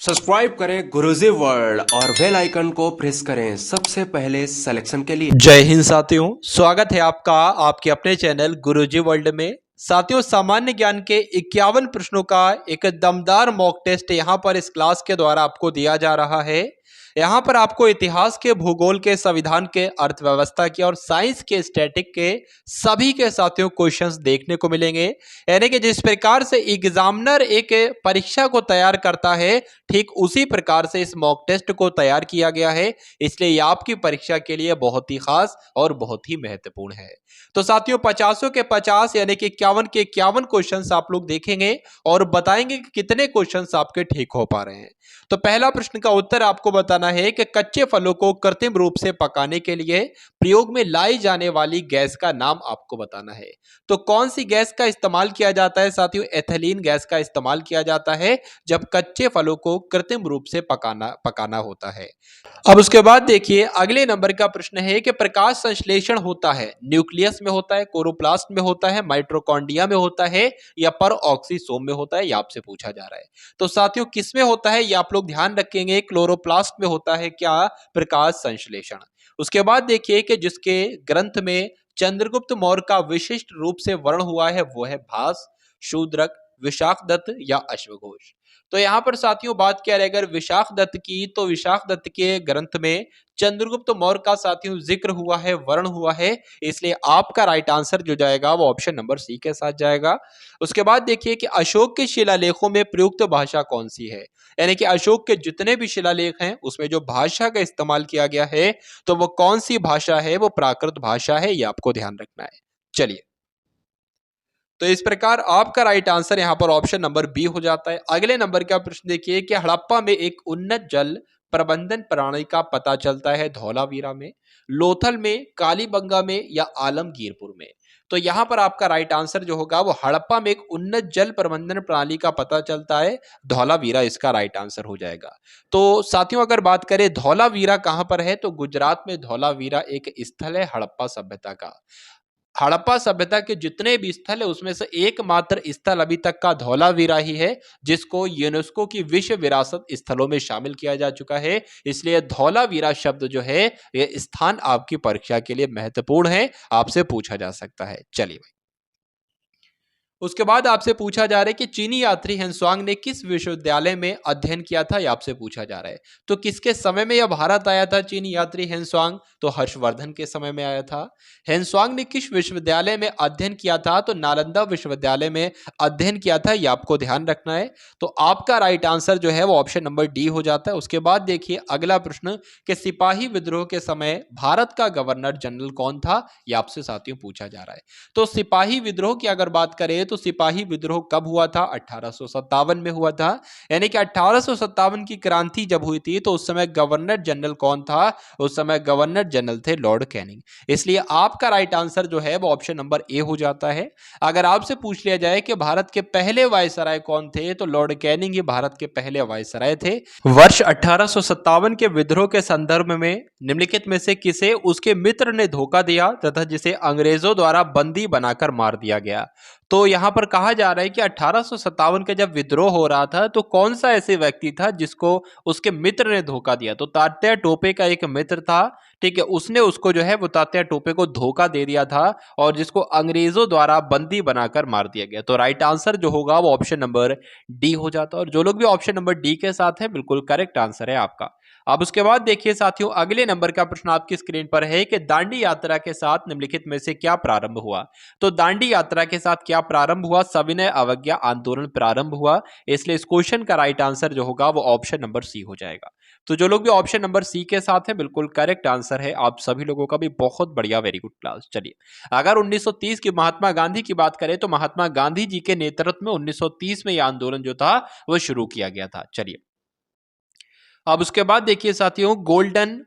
Subscribe करें गुरुजी world और bell icon को प्रेस करें सबसे पहले सिलेक्शन के लिए। जय हिंद साथियों, स्वागत है आपका आपके अपने चैनल गुरुजी वर्ल्ड में। साथियों, सामान्य ज्ञान के 51 प्रश्नों का एक दमदार मॉक टेस्ट यहां पर इस क्लास के द्वारा आपको दिया जा रहा है। यहां पर आपको इतिहास के, भूगोल के, संविधान के, अर्थव्यवस्था के और साइंस के, स्टैटिक के सभी के साथियों क्वेश्चंस देखने को मिलेंगे। यानी कि जिस प्रकार से एग्जामिनर एक परीक्षा को तैयार करता है, ठीक उसी प्रकार से इस मॉक टेस्ट को तैयार किया गया है। इसलिए ये आपकी परीक्षा के लिए बहुत ही खास और बहुत ही महत्वपूर्ण है। तो साथियों, 50 के 50 यानी कि 51 के 51 क्वेश्चंस आप लोग देखेंगे और बताएंगे कि कितने क्वेश्चंस आपके ठीक हो पा रहे हैं। तो पहला प्रश्न का उत्तर आपको बताना है कि कच्चे फलों को कृत्रिम रूप से पकाने के लिए प्रयोग में लाई जाने वाली गैस का नाम आपको बताना है। तो कौन सी गैस का इस्तेमाल किया जाता है साथियों? एथिलीन गैस का इस्तेमाल किया जाता है जब कच्चे फलों को कृत्रिम रूप से पकाना होता है। अब उसके बाद देखिए, अगले नंबर का प्रश्न है कि प्रकाश संश्लेषण होता है न्यूक्लियस में होता है, कोरोप्लास्ट में होता है, माइटोकॉन्ड्रिया में होता है या परऑक्सीसोम में होता है, ये आपसे पूछा जा रहा है। तो साथियों, किस में होता है ये आप लोग ध्यान रखेंगे। क्लोरोप्लास्ट में होता है क्या? प्रकाश संश्लेषण। उसके बाद देखिए कि जिसके ग्रंथ में चंद्रगुप्त मौर्य का विशिष्ट रूप से वर्ण हुआ है वो है भास, शूद्रक, विशाखदत्त या अश्वघोष। तो यहां पर साथियों बात किया जाए अगर विशाखदत्त की, तो विशाखदत्त के ग्रंथ में चंद्रगुप्त मौर्य का साथियों जिक्र हुआ है, वर्ण हुआ है। इसलिए आपका राइट आंसर जो जाएगा वो ऑप्शन नंबर सी के साथ जाएगा। उसके बाद देखिए कि अशोक के शिलालेखों में प्रयुक्त भाषा कौन सी है। यानी कि अशोक के जितने भी शिलालेख हैं उसमें जो भाषा का इस्तेमाल किया गया है तो वो कौन सी भाषा है? वो प्राकृत भाषा है, ये आपको ध्यान रखना है। चलिए, तो इस प्रकार आपका राइट आंसर यहां पर ऑप्शन नंबर बी हो जाता है। अगले नंबर का प्रश्न देखिए कि हड़प्पा में एक उन्नत जल प्रबंधन प्रणाली का पता चलता है धौलावीरा में, लोथल में, कालीबंगा में या आलमगीरपुर में। तो यहां पर आपका राइट आंसर जो होगा वो हड़प्पा में एक उन्नत जल प्रबंधन प्रणाली का पता चलता है धौलावीरा, इसका राइट आंसर हो जाएगा। तो साथियों, अगर बात करें धौलावीरा कहां पर है, तो गुजरात में धौलावीरा एक स्थल है हड़प्पा सभ्यता का। हड़प्पा सभ्यता के जितने भी स्थल है उसमें से एकमात्र स्थल अभी तक का धौलावीरा ही है जिसको यूनेस्को की विश्व विरासत स्थलों में शामिल किया जा चुका है। इसलिए धौलावीरा शब्द जो है ये स्थान आपकी परीक्षा के लिए महत्वपूर्ण है, आपसे पूछा जा सकता है। चलिए, उसके बाद आपसे पूछा जा रहा है कि चीनी यात्री हेंसुआंग ने किस विश्वविद्यालय में अध्ययन किया था, यह आपसे पूछा जा रहा है। तो किसके समय में यह भारत आया था चीनी यात्री हेंसुआंग? तो हर्षवर्धन के समय में आया था। हेंसुआंग ने किस विश्वविद्यालय में अध्ययन किया था? तो नालंदा विश्वविद्यालय में अध्ययन किया था, यह आपको ध्यान रखना है। तो आपका राइट आंसर जो है वो ऑप्शन नंबर डी हो जाता है। उसके बाद देखिए अगला प्रश्न कि सिपाही विद्रोह के समय भारत का गवर्नर जनरल कौन था, यह आपसे साथियों पूछा जा रहा है। तो सिपाही विद्रोह की अगर बात करें तो सिपाही विद्रोह कब हुआ था? 1857 में हुआ था। यानी कि 1857 की क्रांति जब हुई थी तो उस समय गवर्नर जनरल कौन था? उस समय गवर्नर जनरल थे लॉर्ड कैनिंग। इसलिए आपका राइट आंसर जो है वो ऑप्शन नंबर ए हो जाता है। अगर आपसे पूछ लिया जाए कि भारत के पहले वायसराय कौन थे, तो लॉर्ड कैनिंग ही भारत के पहले वायसराय थे। वर्ष 1857 के विद्रोह के संदर्भ में निम्नलिखित में से किसे उसके मित्र ने धोखा दिया तथा जिसे अंग्रेजों द्वारा बंदी बनाकर मार दिया गया? तो यहां पर कहा जा रहा है कि 1857 का जब विद्रोह हो रहा था तो कौन सा ऐसे व्यक्ति था जिसको उसके मित्र ने धोखा दिया? तो तात्या टोपे का एक मित्र था, ठीक है, उसने उसको जो है वो तात्या टोपे को धोखा दे दिया था और जिसको अंग्रेजों द्वारा बंदी बनाकर मार दिया गया। तो राइट आंसर जो होगा वो ऑप्शन नंबर डी हो जाता है। और जो लोग भी ऑप्शन नंबर डी के साथ है बिल्कुल करेक्ट आंसर है आपका। अब उसके बाद देखिए साथियों, अगले नंबर का प्रश्न आपकी स्क्रीन पर है कि दांडी यात्रा के साथ निम्नलिखित में से क्या प्रारंभ हुआ? तो दांडी यात्रा के साथ क्या प्रारंभ हुआ? सविनय अवज्ञा आंदोलन प्रारंभ हुआ। इसलिए इस क्वेश्चन का राइट आंसर जो होगा वो ऑप्शन नंबर सी हो जाएगा। तो जो लोग भी ऑप्शन नंबर सी के साथ है बिल्कुल करेक्ट आंसर है आप सभी लोगों का भी। बहुत बढ़िया, वेरी गुड क्लास। चलिए, अगर 1930 की महात्मा गांधी की बात करें तो महात्मा गांधी जी के नेतृत्व में 1930 में यह आंदोलन जो था वो शुरू किया गया था। चलिए, अब उसके बाद देखिए साथियों, गोल्डन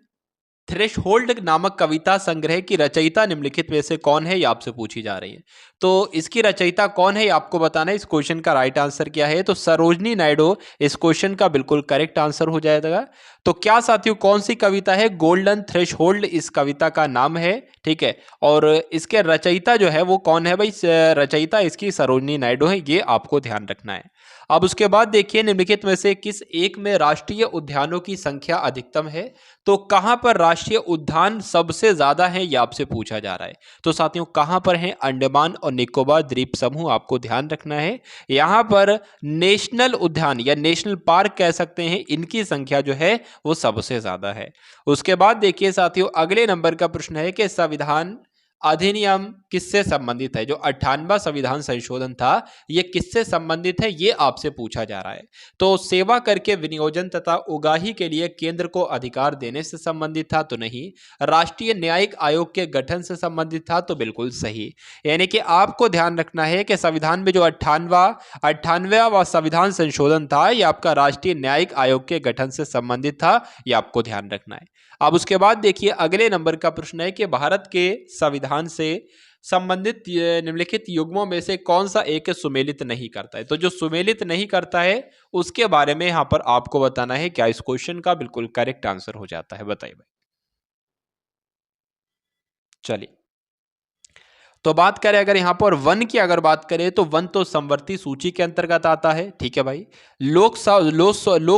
थ्रेशहोल्ड नामक कविता संग्रह की रचयिता निम्नलिखित में से कौन है, ये आपसे पूछी जा रही है। तो इसकी रचयिता कौन है ये आपको बताना है। इस क्वेश्चन का राइट आंसर क्या है? तो सरोजनी नायडू इस क्वेश्चन का बिल्कुल करेक्ट आंसर हो जाएगा। तो क्या साथियों कौन सी कविता है? गोल्डन थ्रेशहोल्ड इस कविता का नाम है, ठीक है। और इसके रचयिता जो है वो कौन है भाई? रचयिता इसकी सरोजनी नायडू है, ये आपको ध्यान रखना है। अब उसके बाद देखिए निम्नलिखित में से किस एक में राष्ट्रीय उद्यानों की संख्या अधिकतम है। तो कहां पर राष्ट्रीय उद्यान सबसे ज्यादा है ये आपसे पूछा जा रहा है। तो साथियों कहां पर है, अंडमान और निकोबार द्वीप समूह, आपको ध्यान रखना है। यहां पर नेशनल उद्यान या नेशनल पार्क कह सकते हैं, इनकी संख्या जो है वो सबसे ज्यादा है। उसके बाद देखिए साथियों अगले नंबर का प्रश्न है कि संविधान अधिनियम किससे संबंधित है। जो 98वां संविधान संशोधन था ये किससे संबंधित है ये आपसे पूछा जा रहा है। तो सेवा कर के विनियोजन तथा उगाही के लिए केंद्र को अधिकार देने से संबंधित था, तो नहीं। राष्ट्रीय न्यायिक आयोग के गठन से संबंधित था, तो बिल्कुल सही। यानी कि आपको ध्यान रखना है कि संविधान में जो 98वां संविधान संशोधन था ये आपका राष्ट्रीय न्यायिक आयोग के गठन से संबंधित था, ये आपको ध्यान रखना है। अब उसके बाद देखिए अगले नंबर का प्रश्न है कि भारत के संविधान से संबंधित निम्नलिखित युग्मों में से कौन सा एक सुमेलित नहीं करता है। तो जो सुमेलित नहीं करता है उसके बारे में यहां पर आपको बताना है। क्या इस क्वेश्चन का बिल्कुल करेक्ट आंसर हो जाता है, बताइए भाई। चलिए तो बात करें अगर यहाँ पर वन की अगर बात करें तो वन तो संवर्ती सूची के अंतर्गत आता है, ठीक है भाई। लोक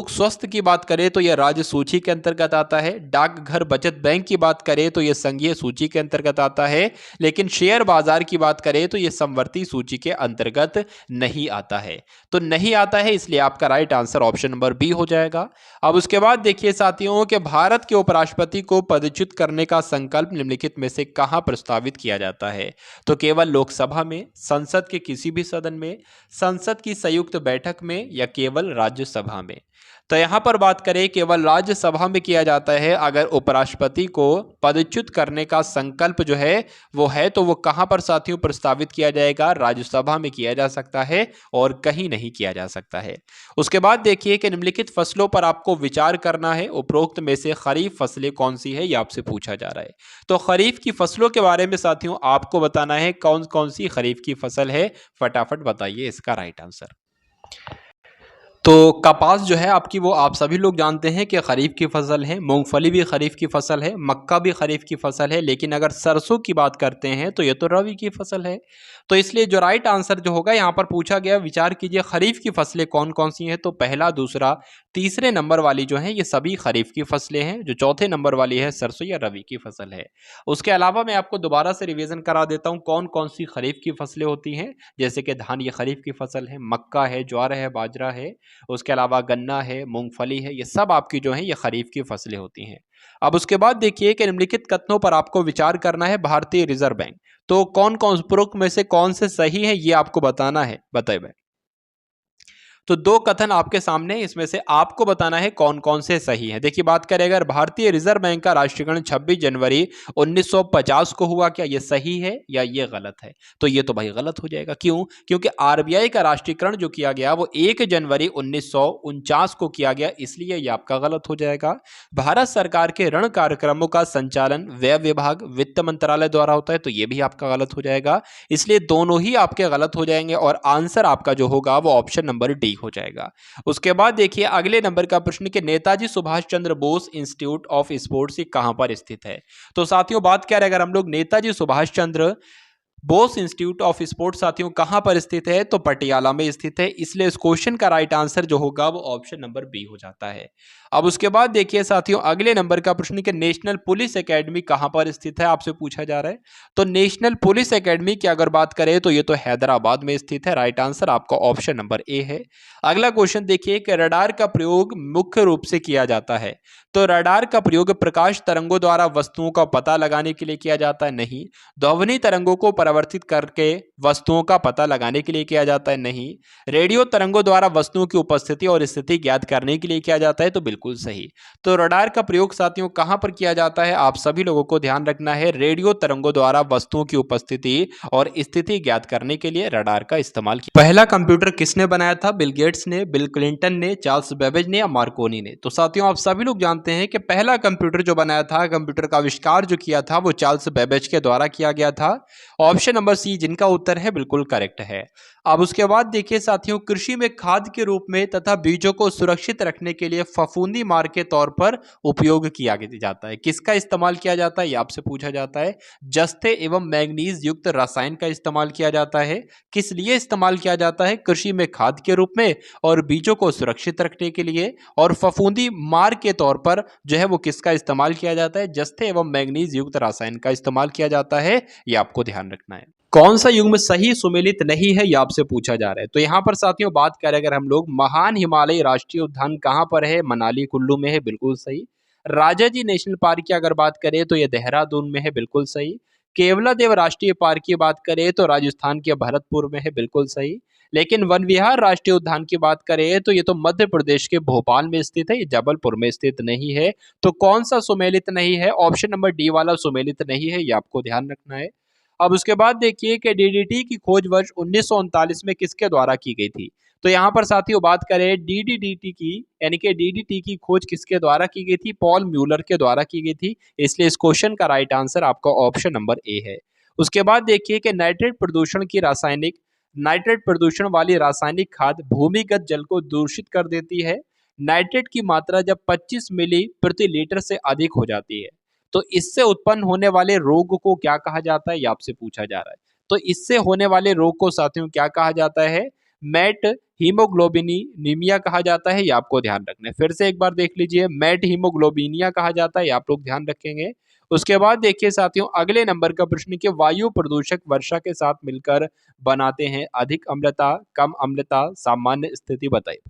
स्वास्थ्य की बात करें तो यह राज्य सूची के अंतर्गत आता है। डाकघर बचत बैंक की बात करें तो यह संघीय सूची के अंतर्गत आता है। लेकिन शेयर बाजार की बात करें तो यह संवर्ती सूची के अंतर्गत नहीं आता है। तो नहीं आता है, इसलिए आपका right answer option number B हो जाएगा। अब उसके बाद देखिए साथियों कि भारत के उपराष्ट्रपति को पदच्युत करने का संकल्प निम्नलिखित में से कहां प्रस्तावित किया जाता है। तो केवल लोकसभा में, संसद के किसी भी सदन में, संसद की संयुक्त बैठक में या केवल राज्यसभा में। तो यहां पर बात करें केवल राज्यसभा में किया जाता है। अगर उपराष्ट्रपति को पदच्युत करने का संकल्प जो है वो है तो वो कहां पर साथियों प्रस्तावित किया जाएगा, राज्यसभा में किया जा सकता है और कहीं नहीं किया जा सकता है। उसके बाद देखिए कि निम्नलिखित फसलों पर आपको विचार करना है। उपरोक्त में से खरीफ फसलें कौन सी है ये आपसे पूछा जा रहा है। तो खरीफ की फसलों के बारे में साथियों आपको बताना है कौन कौन सी खरीफ की फसल है। फटाफट बताइए इसका राइट आंसर। तो कपास जो है आपकी वो आप सभी लोग जानते हैं कि खरीफ की फसल है। मूंगफली भी खरीफ की फसल है, मक्का भी खरीफ की फसल है। लेकिन अगर सरसों की बात करते हैं तो ये तो रबी की फसल है। तो इसलिए जो राइट आंसर जो होगा यहाँ पर पूछा गया, विचार कीजिए खरीफ की फसलें कौन कौन सी हैं। तो पहला, दूसरा, तीसरे नंबर वाली जो है ये सभी खरीफ की फसलें हैं। जो चौथे नंबर वाली है सरसों या रबी की फसल है। उसके अलावा मैं आपको दोबारा से रिवीजन करा देता हूँ कौन कौन सी खरीफ की फसलें होती हैं। जैसे कि धान ये खरीफ की फसल है, मक्का है, ज्वार है, बाजरा है, उसके अलावा गन्ना है, मूंगफली है, ये सब आपकी जो है ये खरीफ की फसलें होती हैं। अब उसके बाद देखिए कि निम्नलिखित कथनों पर आपको विचार करना है। भारतीय रिजर्व बैंक, तो कौन कौन उपरोक्त में से कौन से सही है ये आपको बताना है, बताइए भाई। तो दो कथन आपके सामने, इसमें से आपको बताना है कौन कौन से सही हैं। देखिए बात करें अगर भारतीय रिजर्व बैंक का राष्ट्रीयकरण 26 जनवरी 1950 को हुआ, क्या ये सही है या ये गलत है। तो ये तो भाई गलत हो जाएगा। क्यों? क्योंकि आरबीआई का राष्ट्रीयकरण जो किया गया वो 1 जनवरी 1949 को किया गया, इसलिए ये आपका गलत हो जाएगा। भारत सरकार के ऋण कार्यक्रमों का संचालन व्यय विभाग, वित्त मंत्रालय द्वारा होता है, तो ये भी आपका गलत हो जाएगा। इसलिए दोनों ही आपके गलत हो जाएंगे और आंसर आपका जो होगा वो ऑप्शन नंबर डी हो जाएगा। उसके बाद देखिए अगले नंबर का प्रश्न कि Netaji Subhash Chandra Bose institute of sports कहां पर स्थित है। तो साथियों बात क्या है, अगर हम लोग Netaji Subhash Chandra Bose institute of sports साथियों कहां पर स्थित है, तो पटियाला में स्थित है। इसलिए इस क्वेश्चन का राइट आंसर जो होगा वो ऑप्शन नंबर बी हो जाता है। अब उसके बाद देखिए साथियों अगले नंबर का प्रश्न कि नेशनल पुलिस एकेडमी कहां पर स्थित है, आपसे पूछा जा रहा है। तो नेशनल पुलिस एकेडमी की अगर बात करें तो ये तो हैदराबाद में स्थित है। राइट आंसर आपका ऑप्शन नंबर ए है। अगला क्वेश्चन देखिए कि रडार का प्रयोग मुख्य रूप से किया जाता है। तो रडार का प्रयोग प्रकाश तरंगों द्वारा वस्तुओं का पता लगाने के लिए किया जाता है, नहीं। ध्वनि तरंगों को परिवर्तित करके वस्तुओं का पता लगाने के लिए किया जाता है, नहीं। रेडियो तरंगों द्वारा वस्तुओं की उपस्थिति और स्थिति ज्ञात करने के लिए किया जाता है, तो बिल्कुल सही। तो रडार का प्रयोग साथियों कहां पर किया जाता है, आप सभी लोगों को ध्यान रखना है। रेडियो तरंगों द्वारा वस्तुओं की उपस्थिति और स्थिति ज्ञात करने के लिए रडार का इस्तेमाल किया। पहला कंप्यूटर किसने बनाया था, बिल गेट्स ने, बिल क्लिंटन ने, चार्ल्स बेबेज ने या मार्कोनी ने। तो साथियों आप सभी लोग जानते हैं कि पहला कंप्यूटर जो बनाया था, कंप्यूटर का आविष्कार जो किया था वो चार्ल्स बेबेज के द्वारा किया गया था। ऑप्शन नंबर सी जिनका उत्तर है बिल्कुल करेक्ट है। अब उसके बाद देखिए साथियों, कृषि में खाद के रूप में तथा बीजों को सुरक्षित रखने के लिए फफूंदी मार के तौर पर उपयोग किया जाता है। किसका इस्तेमाल किया जाता है ये आपसे पूछा जाता है। जस्ते एवं मैग्नीज युक्त रसायन का इस्तेमाल किया जाता है। किस लिए इस्तेमाल किया जाता है? कृषि में खाद के रूप में और बीजों को सुरक्षित रखने के लिए। और फफूंदी मार के तौर पर जो है वो किसका इस्तेमाल किया जाता है? जस्ते एवं मैग्नीज युक्त रसायन का इस्तेमाल किया जाता है। ये आपको ध्यान रखना है। कौन सा युग्म सही सुमेलित नहीं है, ये आपसे पूछा जा रहा है। तो यहाँ पर साथियों बात करें अगर हम लोग, महान हिमालय राष्ट्रीय उद्यान कहाँ पर है? मनाली कुल्लू में है, बिल्कुल सही। राजाजी नेशनल पार्क की अगर बात करें तो ये देहरादून में है, बिल्कुल सही। केवलादेव राष्ट्रीय पार्क की बात करें तो राजस्थान के भरतपुर में है, बिल्कुल सही। लेकिन वन विहार राष्ट्रीय उद्यान की बात करें तो ये तो मध्य प्रदेश के भोपाल में स्थित है, ये जबलपुर में स्थित नहीं है। तो कौन सा सुमेलित नहीं है? ऑप्शन नंबर डी वाला सुमेलित नहीं है, ये आपको ध्यान रखना है। अब उसके बाद देखिए कि डीडीटी की खोज वर्ष 1939 में किसके द्वारा की गई थी? तो यहाँ पर साथियों बात करें डीडीटी की, यानी कि डीडीटी की खोज किसके द्वारा की गई थी? पॉल म्यूलर के द्वारा की गई थी। इसलिए इस क्वेश्चन का राइट आंसर आपका ऑप्शन नंबर ए है। उसके बाद देखिए कि नाइट्रेट प्रदूषण वाली रासायनिक खाद भूमिगत जल को दूषित कर देती है। नाइट्रेट की मात्रा जब 25 मिली प्रति लीटर से अधिक हो जाती है तो इससे उत्पन्न होने वाले रोग को क्या कहा जाता है? ये आपसे पूछा जा रहा है। तो इससे होने वाले रोग को साथियों क्या कहा जाता है? मैट हीमोग्लोबिनीमिया कहा जाता है, ये आपको ध्यान रखना है। फिर से एक बार देख लीजिए, मैट हीमोग्लोबिनिया कहा जाता है, ये आप लोग ध्यान रखेंगे। उसके बाद देखिए साथियों अगले नंबर का प्रश्न कि वायु प्रदूषक वर्षा के साथ मिलकर बनाते हैं अधिक अम्लता, कम अम्लता, सामान्य स्थिति बताइए।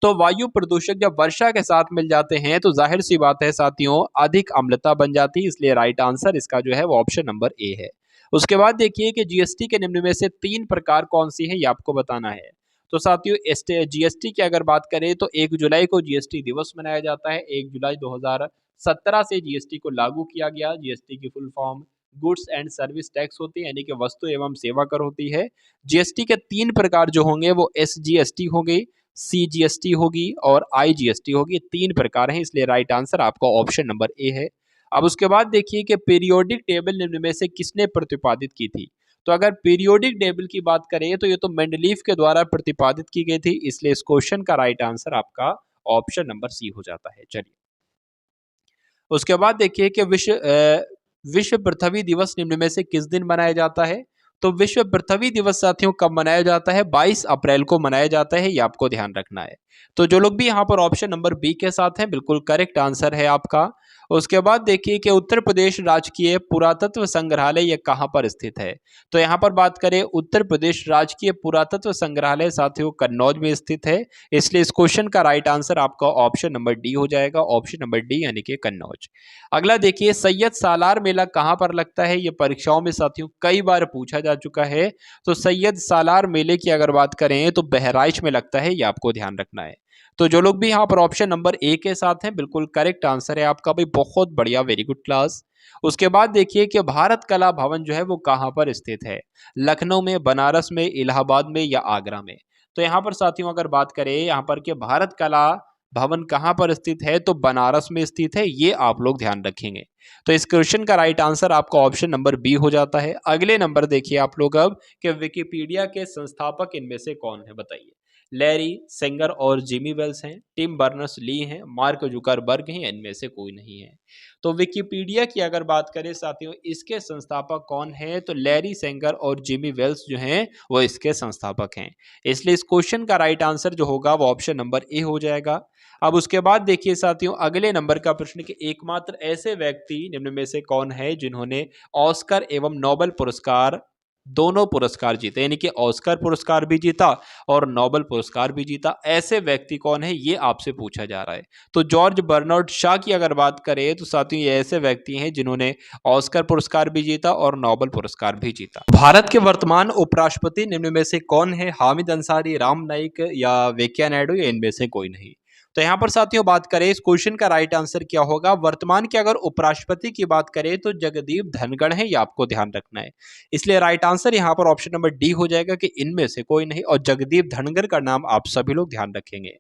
तो वायु प्रदूषक जब वर्षा के साथ मिल जाते हैं तो जाहिर सी बात है साथियों अधिक अम्लता बन जाती है। इसलिए राइट आंसर इसका जो है वो ऑप्शन नंबर ए है। उसके बाद देखिए कि जीएसटी के निम्न में से 3 प्रकार कौन सी है, ये आपको बताना है। तो साथियों जीएसटी की अगर बात करें तो 1 जुलाई को जीएसटी दिवस मनाया जाता है। 1 जुलाई 2017 से जीएसटी को लागू किया गया। जीएसटी की full form goods and service tax होती है, यानी कि वस्तु एवं सेवा कर होती है। जीएसटी के 3 प्रकार जो होंगे वो एसजीएसटी हो गई, सीजीएसटी होगी और आईजीएसटी होगी। 3 प्रकार हैं, इसलिए राइट आंसर आपका ऑप्शन नंबर ए है। अब उसके बाद देखिए कि पीरियोडिक टेबल निम्न में से किसने प्रतिपादित की थी? तो अगर पीरियोडिक टेबल की बात करें तो ये तो मेंडलीफ के द्वारा प्रतिपादित की गई थी। इसलिए इस क्वेश्चन का राइट आंसर आपका ऑप्शन नंबर सी हो जाता है। चलिए उसके बाद देखिए कि विश्व पृथ्वी दिवस निम्न में से किस दिन मनाया जाता है? तो विश्व पृथ्वी दिवस साथियों कब मनाया जाता है? 22 अप्रैल को मनाया जाता है, ये आपको ध्यान रखना है। तो जो लोग भी यहाँ पर ऑप्शन नंबर बी के साथ हैं बिल्कुल करेक्ट आंसर है आपका। उसके बाद देखिए कि उत्तर प्रदेश राजकीय पुरातत्व संग्रहालय ये कहाँ पर स्थित है? तो यहाँ पर बात करें उत्तर प्रदेश राजकीय पुरातत्व संग्रहालय साथियों कन्नौज में स्थित है। इसलिए इस क्वेश्चन का राइट आंसर आपका ऑप्शन नंबर डी हो जाएगा, ऑप्शन नंबर डी यानी कि कन्नौज। अगला देखिए सैयद सालार मेला कहाँ पर लगता है? ये परीक्षाओं में साथियों कई बार पूछा जा चुका है। तो सैयद सालार मेले की अगर बात करें तो बहराइच में लगता है, ये आपको ध्यान रखना है। तो जो लोग भी यहाँ पर ऑप्शन नंबर ए के साथ हैं बिल्कुल करेक्ट आंसर है आपका भाई, बहुत बढ़िया, वेरी गुड क्लास। उसके बाद देखिए कि भारत कला भवन जो है वो कहाँ पर स्थित है? लखनऊ में, बनारस में, इलाहाबाद में या आगरा में? तो यहाँ पर साथियों अगर बात करें यहाँ पर कि भारत कला भवन कहाँ पर स्थित है तो बनारस में स्थित है, ये आप लोग ध्यान रखेंगे। तो इस क्वेश्चन का राइट आंसर आपका ऑप्शन नंबर बी हो जाता है। अगले नंबर देखिए आप लोग अब कि विकिपीडिया के संस्थापक इनमें से कौन है बताइए। लैरी सेंगर और जिमी वेल्स हैं, टिम बर्नर्स ली हैं, मार्क जुकरबर्ग हैं, इनमें से कोई नहीं है। तो विकिपीडिया की अगर बात करें साथियों इसके संस्थापक कौन है? तो लैरी सेंगर और जिमी वेल्स जो हैं वो इसके संस्थापक हैं। इसलिए इस क्वेश्चन का राइट आंसर जो होगा वो ऑप्शन नंबर ए हो जाएगा। अब उसके बाद देखिए साथियों अगले नंबर का प्रश्न कि एकमात्र ऐसे व्यक्ति निम्न में से कौन है जिन्होंने ऑस्कर एवं नोबेल पुरस्कार दोनों पुरस्कार जीते, यानी कि ऑस्कर पुरस्कार भी जीता और नोबेल पुरस्कार भी जीता। ऐसे व्यक्ति कौन है ये आपसे पूछा जा रहा है। तो जॉर्ज बर्नार्ड शॉ की अगर बात करें तो साथियों ये ऐसे व्यक्ति हैं जिन्होंने ऑस्कर पुरस्कार भी जीता और नोबेल पुरस्कार भी जीता। भारत के वर्तमान उपराष्ट्रपति निम्न में से कौन है? हामिद अंसारी, राम नाईक या वेंकैया नायडू या इनमें से कोई नहीं? तो यहाँ पर साथियों बात करें इस क्वेश्चन का राइट आंसर क्या होगा? वर्तमान के अगर उपराष्ट्रपति की बात करें तो जगदीप धनखड़ है, ये आपको ध्यान रखना है। इसलिए राइट आंसर यहाँ पर ऑप्शन नंबर डी हो जाएगा कि इनमें से कोई नहीं, और जगदीप धनखड़ का नाम आप सभी लोग ध्यान रखेंगे।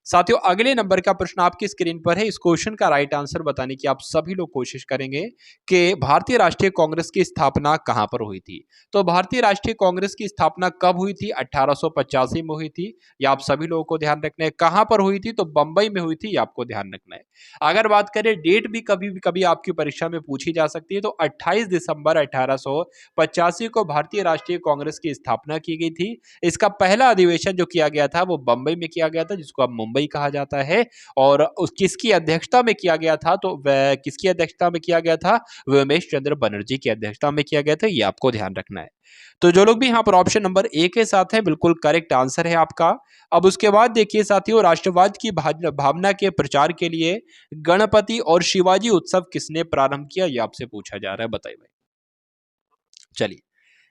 साथियों अगले नंबर का प्रश्न आपकी स्क्रीन पर है। इस क्वेश्चन का राइट आंसर बताने की आप सभी लोग कोशिश करेंगे कि भारतीय राष्ट्रीय कांग्रेस की स्थापना कहां पर हुई थी। तो भारतीय राष्ट्रीय कांग्रेस की स्थापना कब हुई थी? 1885 में हुई थी। ये आप सभी लोगों को ध्यान रखना है। कहां पर हुई थी? तो बंबई में हुई थी, ये आपको ध्यान रखना है। अगर बात करें डेट भी कभी आपकी परीक्षा में पूछी जा सकती है, तो 28 दिसंबर 1885 को भारतीय राष्ट्रीय कांग्रेस की स्थापना की गई थी। इसका पहला अधिवेशन जो किया गया था वो बंबई में किया गया था, जिसको अब मुंबई कहा जाता है। और उस किसकी अध्यक्षता में किया गया था? तो वह किसकी अध्यक्षता में किया गया था? उमेश चंद्र बनर्जी की अध्यक्षता में किया गया था। ये आपको ध्यान रखना है। तो जो लोग भी यहाँ पर ऑप्शन नंबर ए के साथ है, बिल्कुल करेक्ट आंसर है आपका। अब उसके बाद देखिए साथियों, राष्ट्रवाद की भावना के प्रचार के लिए गणपति और शिवाजी उत्सव किसने प्रारंभ किया? ये आपसे पूछा जा रहा है, बताइए भाई। चलिए,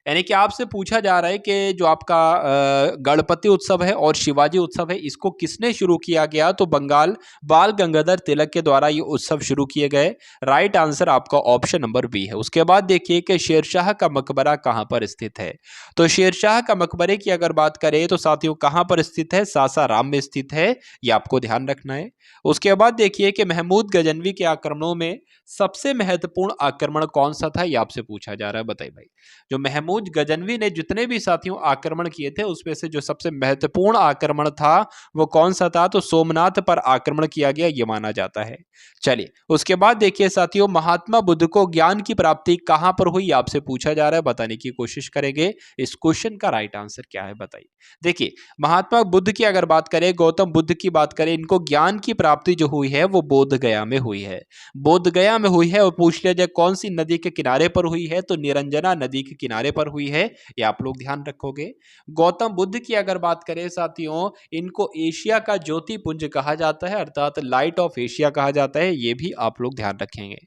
यानी कि आपसे पूछा जा रहा है कि जो आपका गणपति उत्सव है और शिवाजी उत्सव है, इसको किसने शुरू किया गया? तो बंगाल बाल गंगाधर तिलक के द्वारा ये उत्सव शुरू किए गए। राइट आंसर आपका ऑप्शन नंबर बी है। उसके बाद देखिए कि शेरशाह का मकबरा कहां पर स्थित है। तो शेरशाह का मकबरे की अगर बात करें तो साथियों कहां पर स्थित है? सासाराम में स्थित है। ये आपको ध्यान रखना है। उसके बाद देखिए कि महमूद गजनवी के आक्रमणों में सबसे महत्वपूर्ण आक्रमण कौन सा था? ये आपसे पूछा जा रहा है, बताइए भाई। जो महमूद गजनवी ने जितने भी साथियों आक्रमण किए थे, उसमें से जो सबसे महत्वपूर्ण आक्रमण था वो कौन सा था? तो सोमनाथ पर आक्रमण किया गया, ये माना जाता है। चलिए, उसके बाद देखिए साथियों, महात्मा बुद्ध को ज्ञान की प्राप्ति कहां पर हुई? आपसे पूछा जा रहा है, बताने की कोशिश करेंगे। इस क्वेश्चन का राइट आंसर क्या है, बताइए। देखिए, महात्मा बुद्ध की अगर बात करें, गौतम बुद्ध की बात करें, इनको ज्ञान की प्राप्ति जो हुई है वो बोध गया में हुई है। बोध गया में हुई है। और पूछ लिया जाए कौन सी नदी के किनारे पर हुई है, तो निरंजना नदी के किनारे पर हुई है। ये आप लोग ध्यान रखोगे। गौतम बुद्ध की अगर बात करें साथियों, इनको एशिया का ज्योतिपुंज कहा जाता है, अर्थात लाइट ऑफ एशिया कहा जाता है। ये भी आप लोग ध्यान रखेंगे।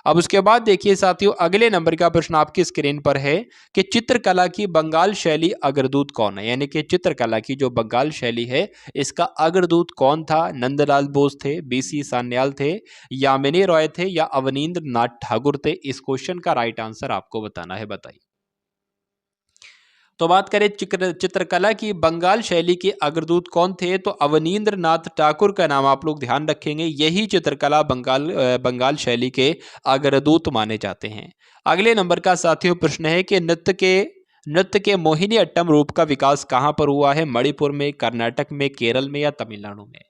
अब उसके बाद देखिए साथियों, अगले नंबर का प्रश्न आपकी स्क्रीन पर है कि चित्रकला की बंगाल शैली अग्रदूत कौन है? यानी कि चित्रकला की जो बंगाल शैली है, इसका अग्रदूत कौन था? नंदलाल बोस थे, बीसी सान्याल थे, यामिनी रॉय थे, या अवनींद्र नाथ ठाकुर थे? इस क्वेश्चन का राइट आंसर आपको बताना है, बताइए। तो बात करें चित्रकला की बंगाल शैली के अग्रदूत कौन थे? तो अवनींद्र नाथ ठाकुर का नाम आप लोग ध्यान रखेंगे। यही चित्रकला बंगाल शैली के अग्रदूत माने जाते हैं। अगले नंबर का साथियों प्रश्न है कि नृत्य के मोहिनी अट्टम रूप का विकास कहां पर हुआ है? मणिपुर में, कर्नाटक में, केरल में, या तमिलनाडु में?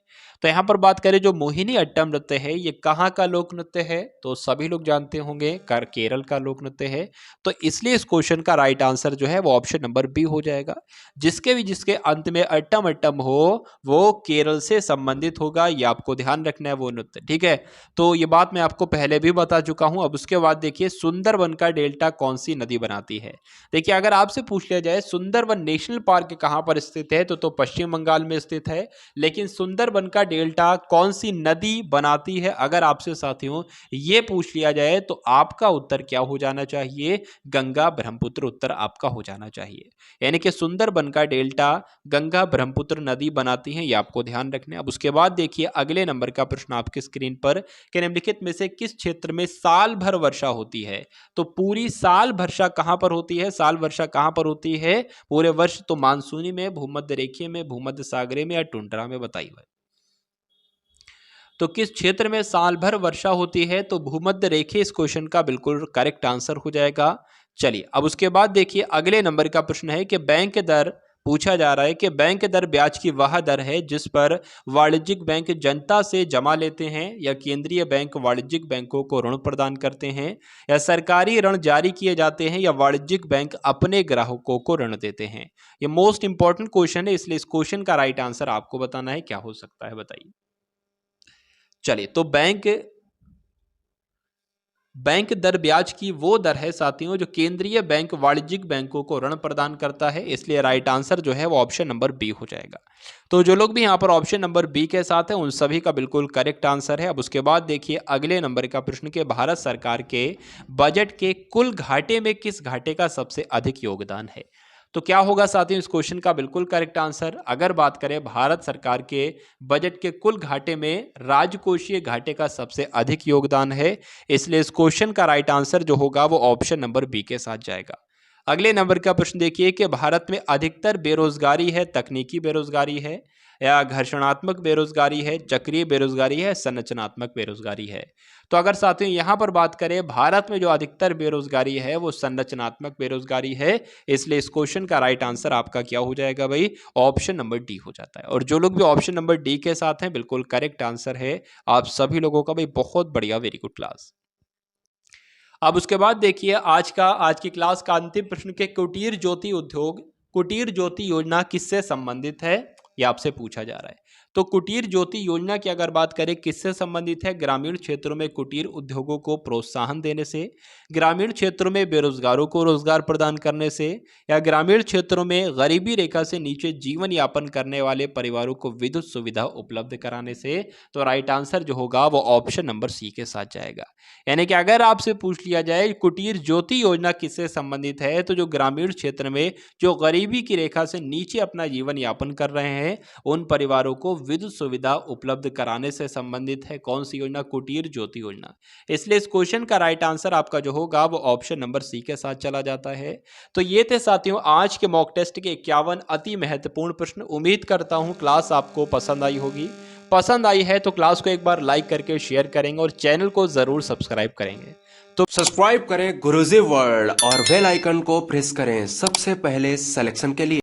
तो यहां पर बात करें, जो मोहिनी अट्टम नृत्य है ये कहाँ का लोक नृत्य है? तो सभी लोग जानते होंगे केरल का लोक नृत्य है। तो इसलिए इस क्वेश्चन का राइट आंसर जो है वो ऑप्शन नंबर बी हो जाएगा। जिसके अंत में अट्टम अट्टम हो वो केरल से संबंधित होगा। ये आपको ध्यान रखना है, वो नृत्य, ठीक है। तो ये बात मैं आपको पहले भी बता चुका हूं। अब उसके बाद देखिए, सुंदरवन का डेल्टा कौन सी नदी बनाती है? देखिए, अगर आपसे पूछ लिया जाए सुंदरवन नेशनल पार्क कहां पर स्थित है, तो पश्चिम बंगाल में स्थित है। लेकिन सुंदरवन का डेल्टा कौन सी नदी बनाती है, अगर आपसे साथियों ये पूछ लिया जाए, तो आपका उत्तर क्या हो जाना चाहिए? गंगा ब्रह्मपुत्र उत्तर आपका हो जाना चाहिए। यानी कि सुंदरबन का डेल्टा गंगा ब्रह्मपुत्र नदी बनाती है, ये आपको ध्यान रखना है। अब उसके बाद देखिए, अगले नंबर का प्रश्न आपकी स्क्रीन पर कि निम्नलिखित में से किस क्षेत्र में साल भर वर्षा होती है? तो पूरी साल वर्षा कहां पर होती है? साल वर्षा कहां पर होती है पूरे वर्ष? तो मानसूनी में, भूमध्य रेखीय में, भूमध्य सागरीय में, या टुंड्रा में? बताइए। तो किस क्षेत्र में साल भर वर्षा होती है? तो भूमध्य रेखीय इस क्वेश्चन का बिल्कुल करेक्ट आंसर हो जाएगा। चलिए, अब उसके बाद देखिए, अगले नंबर का प्रश्न है कि बैंक दर पूछा जा रहा है कि बैंक दर ब्याज की वह दर है जिस पर वाणिज्यिक बैंक जनता से जमा लेते हैं, या केंद्रीय बैंक वाणिज्यिक बैंकों को ऋण प्रदान करते हैं, या सरकारी ऋण जारी किए जाते हैं, या वाणिज्यिक बैंक अपने ग्राहकों को ऋण देते हैं? ये मोस्ट इंपॉर्टेंट क्वेश्चन है, इसलिए इस क्वेश्चन का राइट आंसर आपको बताना है, क्या हो सकता है, बताइए। चलिए, तो बैंक दर ब्याज की वो दर है साथियों जो केंद्रीय बैंक वाणिज्यिक बैंकों को ऋण प्रदान करता है, इसलिए राइट आंसर जो है वो ऑप्शन नंबर बी हो जाएगा। तो जो लोग भी यहाँ पर ऑप्शन नंबर बी के साथ हैं उन सभी का बिल्कुल करेक्ट आंसर है। अब उसके बाद देखिए, अगले नंबर का प्रश्न के भारत सरकार के बजट के कुल घाटे में किस घाटे का सबसे अधिक योगदान है? तो क्या होगा साथियों इस क्वेश्चन का बिल्कुल करेक्ट आंसर? अगर बात करें भारत सरकार के बजट के कुल घाटे में राजकोषीय घाटे का सबसे अधिक योगदान है, इसलिए इस क्वेश्चन का राइट आंसर जो होगा वो ऑप्शन नंबर बी के साथ जाएगा। अगले नंबर का प्रश्न देखिए कि भारत में अधिकतर बेरोजगारी है तकनीकी बेरोजगारी है, या घर्षणात्मक बेरोजगारी है, चक्रीय बेरोजगारी है, संरचनात्मक बेरोजगारी है। तो अगर साथियों यहाँ पर बात करें, भारत में जो अधिकतर बेरोजगारी है वो संरचनात्मक बेरोजगारी है, इसलिए इस क्वेश्चन का राइट आंसर आपका क्या हो जाएगा भाई, ऑप्शन नंबर डी हो जाता है। और जो लोग भी ऑप्शन नंबर डी के साथ हैं, बिल्कुल करेक्ट आंसर है आप सभी लोगों का भाई, बहुत बढ़िया, वेरी गुड क्लास। अब उसके बाद देखिए आज की क्लास का अंतिम प्रश्न के कुटीर ज्योति योजना किससे संबंधित है, ये आपसे पूछा जा रहा है। तो कुटीर ज्योति योजना की अगर बात करें किससे संबंधित है, ग्रामीण क्षेत्रों में कुटीर उद्योगों को प्रोत्साहन देने से, ग्रामीण क्षेत्रों में बेरोजगारों को रोजगार प्रदान करने से, या ग्रामीण क्षेत्रों में गरीबी रेखा से नीचे जीवन यापन करने वाले परिवारों को विद्युत सुविधा उपलब्ध कराने से। तो राइट आंसर जो होगा वो ऑप्शन नंबर सी के साथ जाएगा। यानी कि अगर आपसे पूछ लिया जाए कुटीर ज्योति योजना किससे संबंधित है, तो जो ग्रामीण क्षेत्र में जो गरीबी की रेखा से नीचे अपना जीवन यापन कर रहे हैं उन परिवारों को विद्युत सुविधा उपलब्ध कराने से संबंधित है। कौन सी योजना, कुटीर ज्योति योजना। इसलिए इस क्वेश्चन का राइट आंसर आपका जो होगा वो ऑप्शन नंबर सी के साथ चला जाता है। तो ये थे साथियों आज के मॉक टेस्ट के 51 अति महत्वपूर्ण प्रश्न। उम्मीद करता हूं क्लास आपको पसंद आई होगी। पसंद आई है तो क्लास को एक बार लाइक करके शेयर करेंगे और चैनल को जरूर सब्सक्राइब करेंगे। तो सब्सक्राइब करें गुरुजी वर्ल्ड और बेल आइकन को प्रेस करें सबसे पहले सिलेक्शन के लिए।